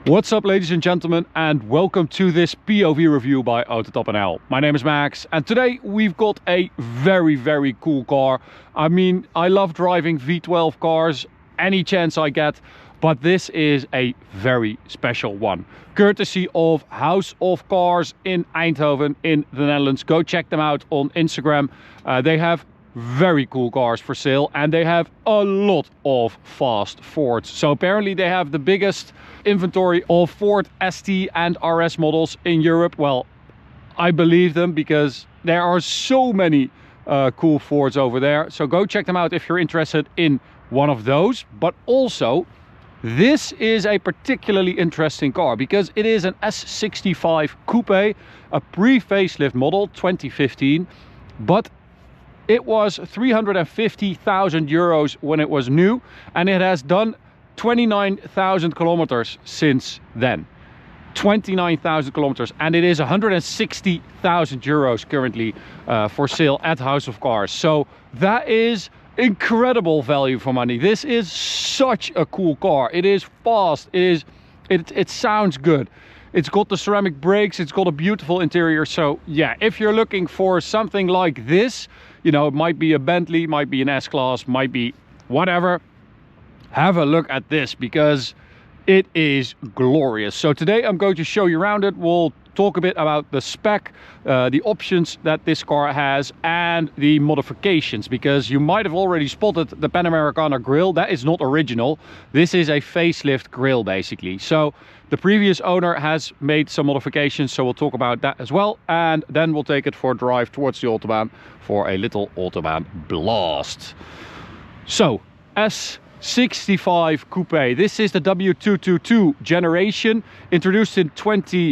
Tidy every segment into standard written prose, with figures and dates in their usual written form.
What's up, ladies and gentlemen, and welcome to this POV review by Autobahn. My name is Max, and today we've got a very cool car. I mean, I love driving V12 cars any chance I get, but this is a very special one. Courtesy of House of Cars in Eindhoven in the Netherlands. Go check them out on Instagram. They have very cool cars for sale, and they have a lot of fast Fords. So apparently they have the biggest inventory of Ford ST and RS models in Europe. Well, I believe them because there are so many cool Fords over there. So go check them out if you're interested in one of those. But also, this is a particularly interesting car because it is an S65 Coupe, a pre-facelift model, 2015, but it was 350,000 euros when it was new, and it has done 29,000 kilometers since then. 29,000 kilometers, and it is 160,000 euros currently for sale at House of Cars. So that is incredible value for money. This is such a cool car. It is fast. It sounds good. It's got the ceramic brakes. It's got a beautiful interior. So yeah, if you're looking for something like this, you know, it might be a Bentley, might be an S-Class, might be whatever, have a look at this because it is glorious. So today I'm going to show you around it. We'll talk a bit about the spec, the options that this car has, and the modifications, because you might have already spotted the Panamericana grille. That is not original. This is a facelift grille basically. So the previous owner has made some modifications, so we'll talk about that as well, and then we'll take it for a drive towards the Autobahn for a little Autobahn blast. So S65 Coupe. This is the W222 generation, introduced in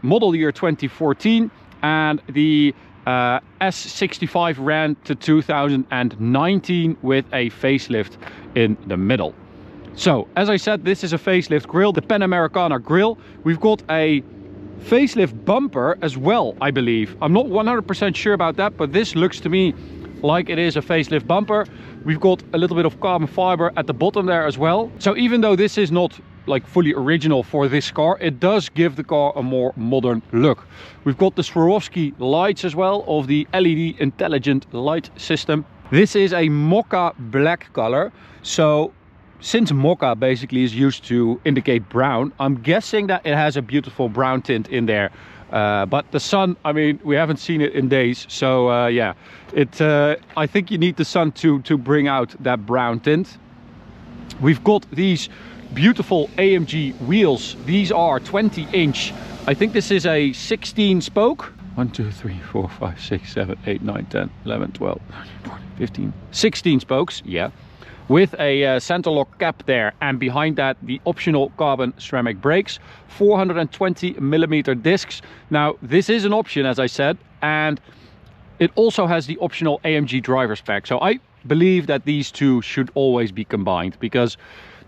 model year 2014, and the S65 ran to 2019 with a facelift in the middle. So, as I said, this is a facelift grille, the Panamericana grille. We've got a facelift bumper as well, I believe. I'm not 100% sure about that, but this looks to me like it is a facelift bumper. We've got a little bit of carbon fiber at the bottom there as well. So even though this is not like fully original for this car, it does give the car a more modern look. We've got the Swarovski lights as well of the LED intelligent light system. This is a mocha black color. So since mocha basically is used to indicate brown, I'm guessing that it has a beautiful brown tint in there. But the sun, I mean, we haven't seen it in days, so yeah, I think you need the sun to bring out that brown tint. We've got these beautiful AMG wheels. These are 20-inch. I think this is a 16 spoke. 1, 2, 3, 4, 5, 6, 7, 8, 9, 10, 11, 12, 13, 14, 15, 16 spokes, yeah. With a center lock cap there, and behind that the optional carbon ceramic brakes, 420mm discs. Now this is an option, as I said, and it also has the optional AMG driver's pack. So I believe that these two should always be combined, because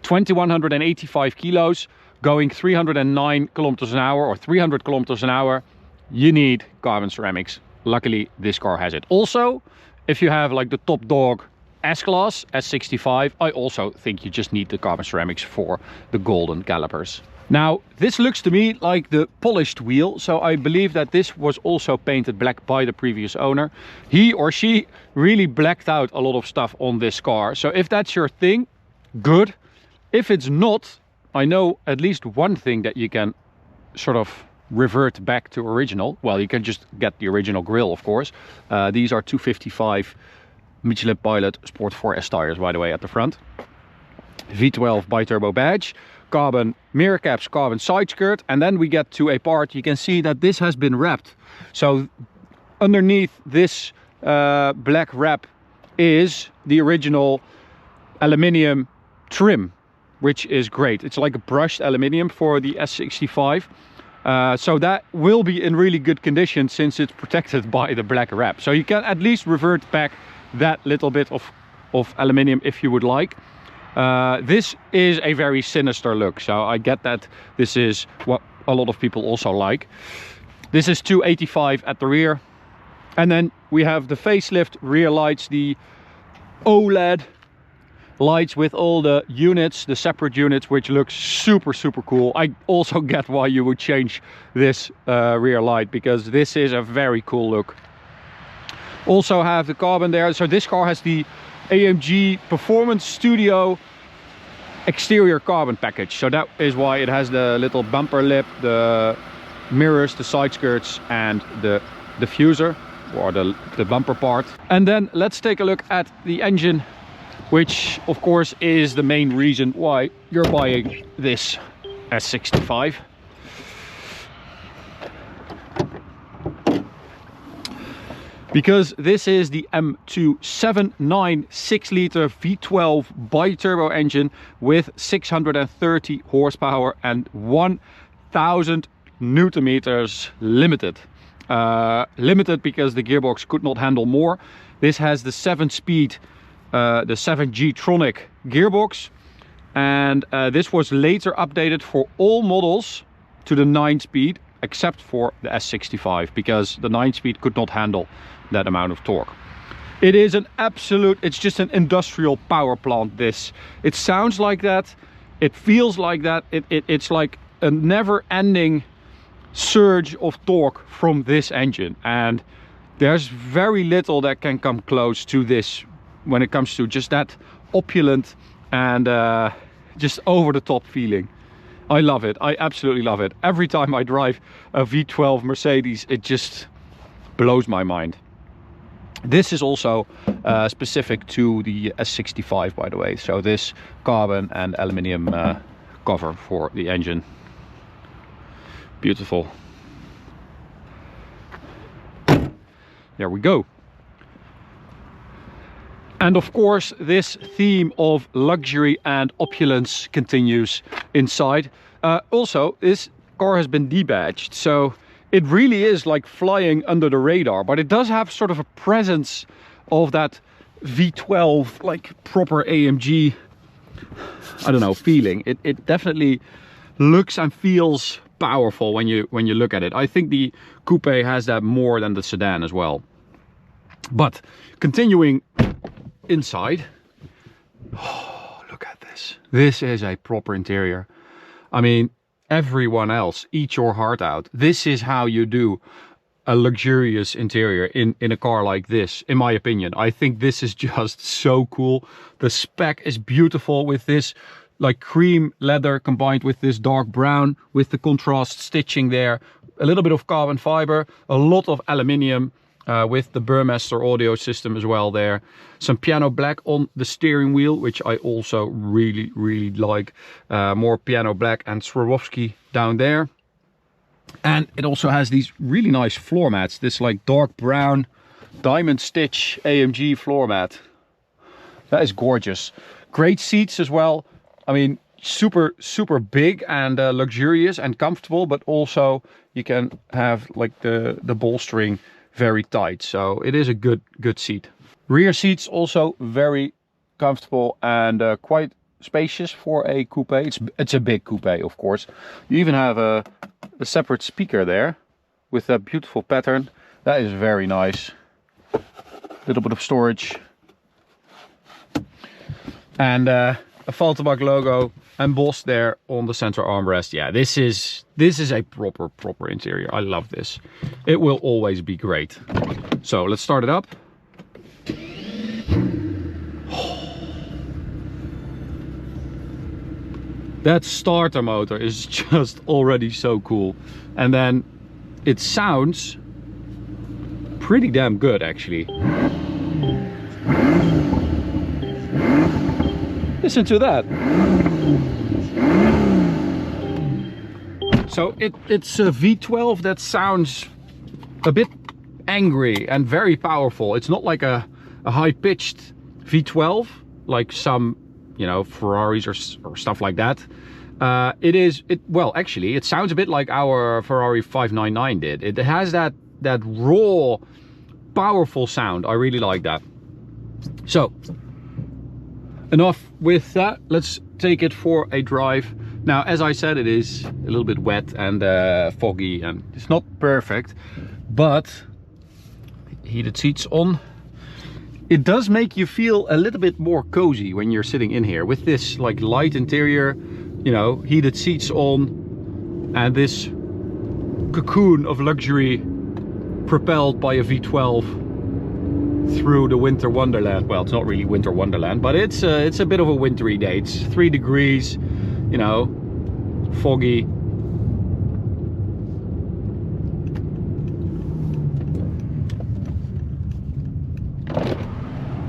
2185 kilos going 309 kilometers an hour or 300 kilometers an hour, you need carbon ceramics. Luckily this car has it. Also, if you have like the top dog S-Class, S65, I also think you just need the carbon ceramics for the golden calipers. Now, this looks to me like the polished wheel, so I believe that this was also painted black by the previous owner. He or she really blacked out a lot of stuff on this car. So if that's your thing, good. If it's not, I know at least one thing that you can sort of revert back to original. Well, you can just get the original grille, of course. These are 255 Michelin Pilot Sport 4S tires, by the way, at the front. V12 BiTurbo badge, carbon mirror caps, carbon side skirt, and then we get to a part. You can see that this has been wrapped. So underneath this black wrap is the original aluminium trim, which is great. It's like a brushed aluminium for the S65. So that will be in really good condition since it's protected by the black wrap. So you can at least revert back that little bit of aluminium if you would like. This is a very sinister look, so I get that this is what a lot of people also like. This is 285 at the rear, and then we have the facelift rear lights, the OLED lights with all the units, the separate units, which looks super cool. I also get why you would change this rear light, because this is a very cool look. Also have the carbon there. So this car has the AMG Performance Studio exterior carbon package, so that is why it has the little bumper lip, the mirrors, the side skirts, and the diffuser, or the bumper part. And then let's take a look at the engine, which of course is the main reason why you're buying this S65. Because this is the M279 6-liter V12 BiTurbo engine with 630 horsepower and 1000 Newton meters limited. Limited because the gearbox could not handle more. This has the 7-speed, the 7G-tronic gearbox, and this was later updated for all models to the 9-speed, except for the S65, because the 9-speed could not handle that amount of torque. It is an absolute, it's just an industrial power plant, this. It sounds like that, it feels like that, it's like a never-ending surge of torque from this engine, and there's very little that can come close to this when it comes to just that opulent and just over-the-top feeling. I love it. I absolutely love it. Every time I drive a V12 Mercedes, it just blows my mind. This is also specific to the S65, by the way. So this carbon and aluminium cover for the engine. Beautiful. There we go. And of course, this theme of luxury and opulence continues inside. Also, this car has been debadged, so it really is like flying under the radar, but it does have sort of a presence of that V12, like proper AMG, I don't know, feeling. It definitely looks and feels powerful when you look at it. I think the coupe has that more than the sedan as well. But continuing inside, oh, look at this. This is a proper interior. I mean, everyone else, eat your heart out. This is how you do a luxurious interior in a car like this, in my opinion. I think this is just so cool. The spec is beautiful with this like cream leather combined with this dark brown with the contrast stitching there. A little bit of carbon fiber, a lot of aluminium with the Burmester audio system as well there. Some piano black on the steering wheel, which I also really like. More piano black and Swarovski down there. And it also has these really nice floor mats. This like dark brown diamond stitch AMG floor mat. That is gorgeous. Great seats as well. I mean, super big and luxurious and comfortable, but also you can have like the bolstering very tight, so it is a good seat. Rear seats also very comfortable and quite spacious for a coupe. It's a big coupe, of course. You even have a separate speaker there with a beautiful pattern. That is very nice. A little bit of storage and a Volkswagen logo embossed there on the center armrest. Yeah, this is a proper interior. I love this. It will always be great. So let's start it up. That starter motor is just already so cool, and then it sounds pretty damn good actually. Listen to that. So it's a V12 that sounds a bit angry and very powerful. It's not like a high-pitched V12 like some, you know, Ferraris or stuff like that. Well, actually, it sounds a bit like our Ferrari 599 did. It has that raw, powerful sound. I really like that. So, enough with that. Let's take it for a drive. Now, as I said, it is a little bit wet and foggy, and it's not perfect, but heated seats on. It does make you feel a little bit more cozy when you're sitting in here with this like light interior, you know, heated seats on, and this cocoon of luxury propelled by a V12 through the winter wonderland. Well, it's not really winter wonderland, but it's a bit of a wintry day. It's 3 degrees, you know, foggy.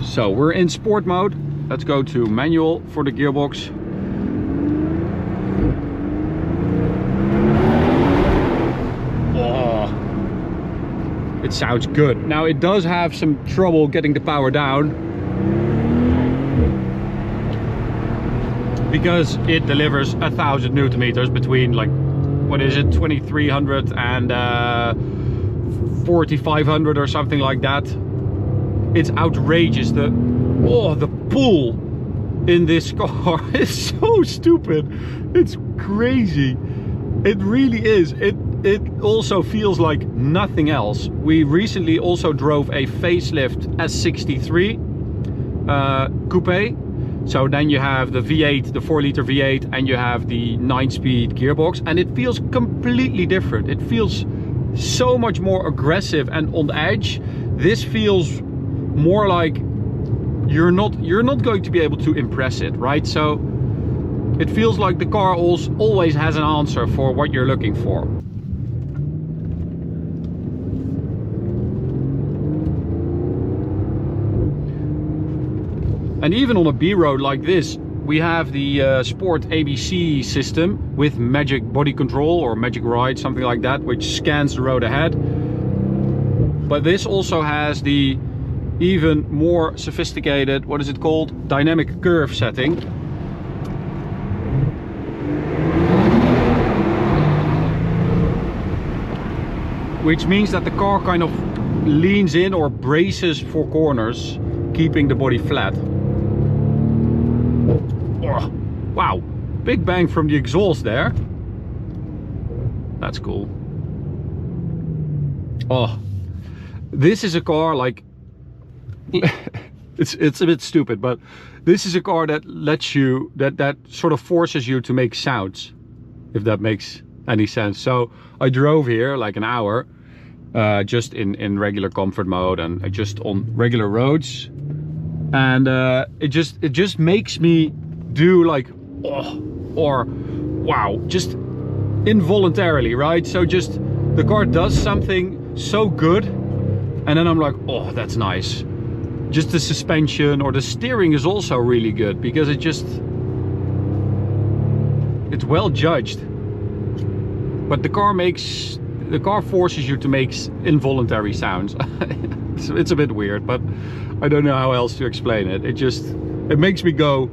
So we're in sport mode. Let's go to manual for the gearbox. Oh, it sounds good. Now it does have some trouble getting the power down because it delivers 1,000 Newton meters between, like, what is it, 2,300 and 4,500 or something like that. It's outrageous. The pull in this car is so stupid. It's crazy. It really is. It also feels like nothing else. We recently also drove a facelift S63 Coupe. So then you have the V8, the 4-liter V8, and you have the 9-speed gearbox, and it feels completely different. It feels so much more aggressive and on edge. This feels more like you're not going to be able to impress it, right? So it feels like the car always has an answer for what you're looking for. And even on a B road like this, we have the Sport ABC system with magic body control or magic ride, something like that, which scans the road ahead. But this also has the even more sophisticated, what is it called? Dynamic curve setting. Which means that the car kind of leans in or braces for corners, keeping the body flat. Oh, wow, big bang from the exhaust there. That's cool. Oh, this is a car like, it's a bit stupid, but this is a car that lets you, that sort of forces you to make sounds, if that makes any sense. So I drove here like an hour, just in regular comfort mode and just on regular roads, and it just makes me do like, oh, or wow, just involuntarily, right? So just the car does something so good, and then I'm like, oh, that's nice. Just the suspension or the steering is also really good because it's well judged. But the car forces you to make involuntary sounds. It's a bit weird, but I don't know how else to explain it. It makes me go,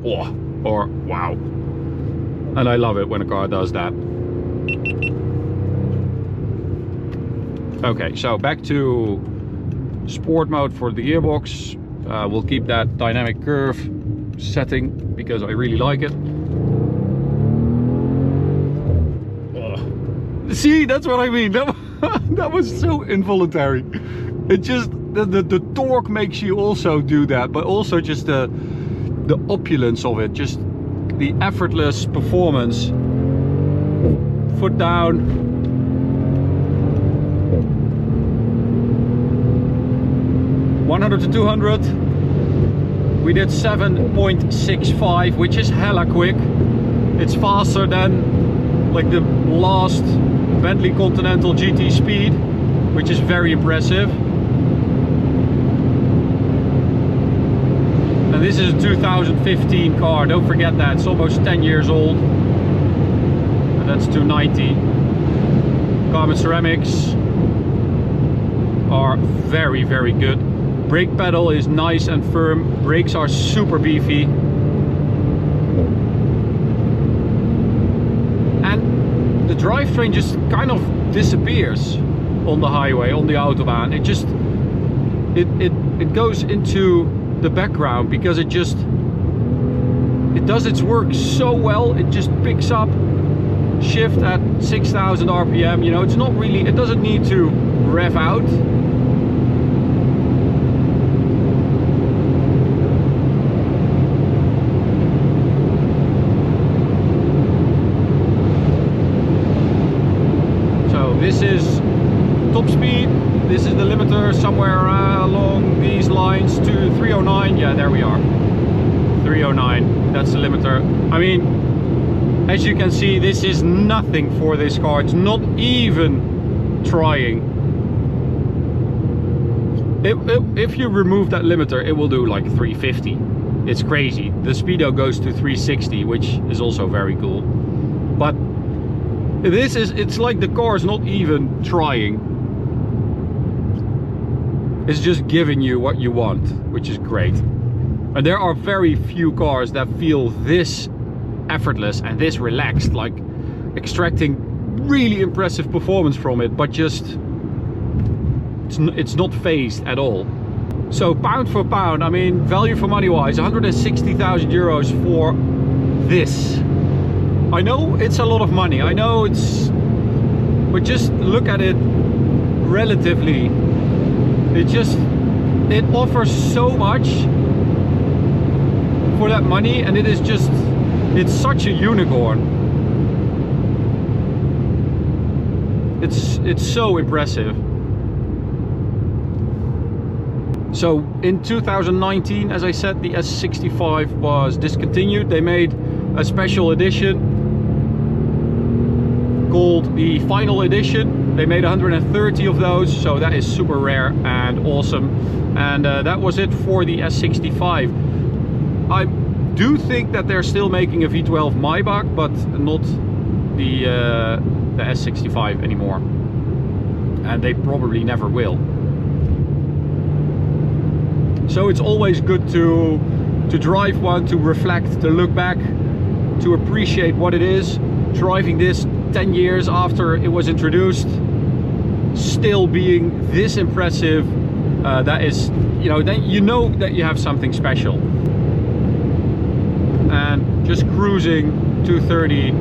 oh, or wow. And I love it when a car does that. Okay, so back to sport mode for the gearbox. We'll keep that dynamic curve setting because I really like it. Oh. See, that's what I mean. That was so involuntary. It just, the torque makes you also do that, but also just the opulence of it, just the effortless performance. Foot down. (100 to 200), we did 7.65, which is hella quick. It's faster than like the last Bentley Continental GT speed, which is very impressive. And this is a 2015 car, don't forget that, it's almost 10 years old. And that's 290. Carbon ceramics are very, very good. Brake pedal is nice and firm. Brakes are super beefy. And the drivetrain just kind of disappears on the highway, on the Autobahn. It just, it goes into the background because it does its work so well. It just picks up shift at 6,000 RPM. You know, it's not really, it doesn't need to rev out. top speed. This is the limiter somewhere along these lines to 309. Yeah, there we are. 309. That's the limiter. I mean, as you can see, this is nothing for this car. It's not even trying. If you remove that limiter, it will do like 350. It's crazy. The speedo goes to 360, which is also very cool. But this is, it's like the car is not even trying. It's just giving you what you want, which is great. And there are very few cars that feel this effortless and this relaxed, like extracting really impressive performance from it, but just it's not phased at all. So pound for pound, I mean, value for money wise, 160,000 euros for this. I know it's a lot of money, I know it's, but just look at it relatively. It offers so much for that money, and it's such a unicorn. It's so impressive. So in 2019, as I said, the S65 was discontinued. They made a special edition called the Final Edition. They made 130 of those, so that is super rare and awesome. And that was it for the S65. I do think that they're still making a V12 Maybach, but not the S65 anymore. And they probably never will. So it's always good to drive one, to reflect, to look back, to appreciate what it is. Driving this 10 years after it was introduced, still being this impressive, that is, then you know that you have something special. And just cruising 230,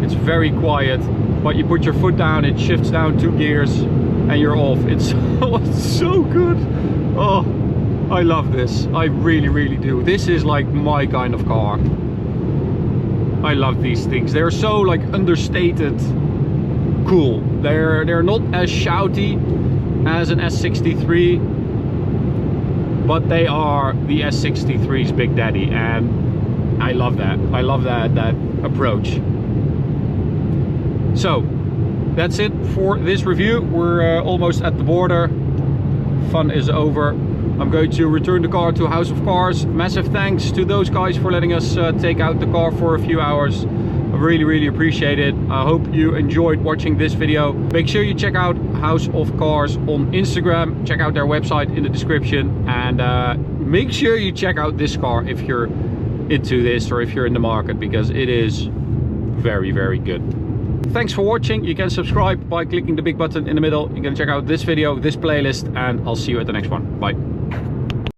it's very quiet, but you put your foot down, it shifts down 2 gears and you're off. It's so good. Oh, I love this. I really do. This is like my kind of car. I love these things. They're so like understated cool. They're not as shouty as an S63, but they are the S63's big daddy, and I love that. I love that approach. So that's it for this review. We're almost at the border. Fun is over. I'm going to return the car to House of Cars. Massive thanks to those guys for letting us take out the car for a few hours. I really appreciate it. I hope you enjoyed watching this video. Make sure you check out House of Cars on Instagram. Check out their website in the description. And make sure you check out this car if you're into this or if you're in the market, because it is very good. Thanks for watching. You can subscribe by clicking the big button in the middle. You can check out this video, this playlist, and I'll see you at the next one. Bye.